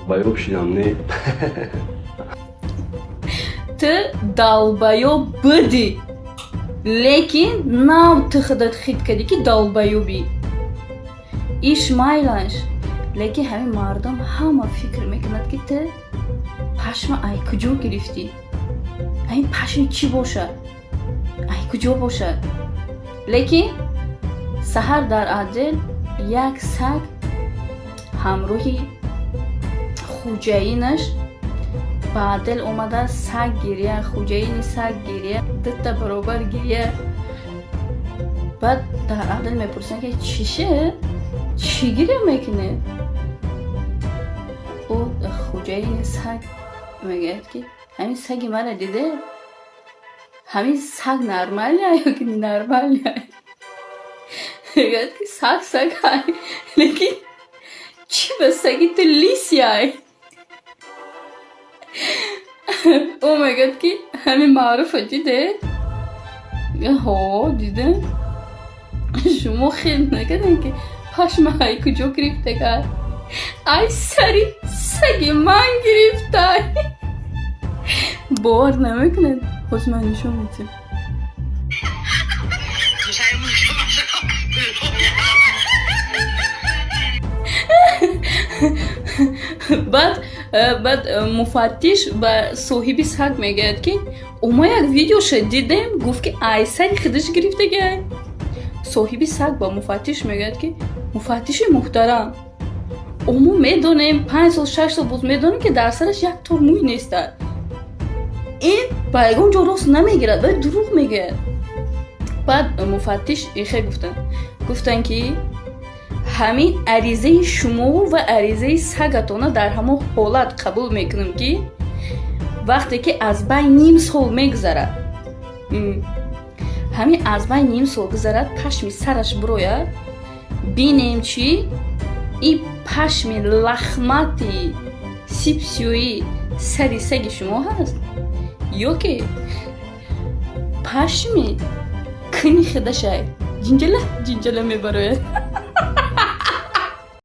байоб шидам не. Ты долбоёб буди, лекин нав ты худат хит кади ки долбоёби. Иш майлаш, лекин ҳамин мардум ҳама фикр мекунад ки ты пашма ай куҷо гирифтӣ. Ҳамин пашми чӣ бошад? Ай куҷо бошад? лекин саҳар дар адел як саг ҳамроҳи хуҷаинаш ба адел омада саг гирия, хуҷаини саг гирия, дутта баробар гирия. баъд дар адел мепурсанд ки чише? чӣ гирия мекунӣ? ӯ хуҷаини саг мегӯяд ки ҳамин саги мара диде? ҳамин саг нормалия ё ки ненормалия? мегӯяд ки саг ай, лекин чӣ ба саги ту лисяй? ӯ мегӯяд ки ҳамин маъруфа диде? ҳо дидем. шумо хел накардем ки пашма ай куҷо гирифтагай? ай сари саги ман гирифтай. бовар намекунед. ҳозир ман нишон медиҳам. баъд муфаттиш ба соҳиби саг мегӯяд ки омо як видеоша дидем гуфт ки ай саги худаш гирифтагай. соҳиби саг ба муфаттиш мегӯяд ки муфаттиши муҳтарам, омо медонем 5 сол 6 сол боз медонем ки дар сараш як тор мӯй нестад. ин ба ягон ҷо рост намегирад, вале дурӯғ мегӯяд. баъд муфаттиш ихе гуфтанд ки ҳамин аризаи шумо ва аризаи сагатона дар ҳамон ҳолат қабул мекунем ки вақте ки аз байн ним сол мегузарад, ҳамин аз байн ним сол гузарад, пашми сараш бирояд, бинем чӣ ин пашми лахмати сипсиёи сари саги шумо ҳаст ё ки пашми кини худашай ҷинҷала мебарояд.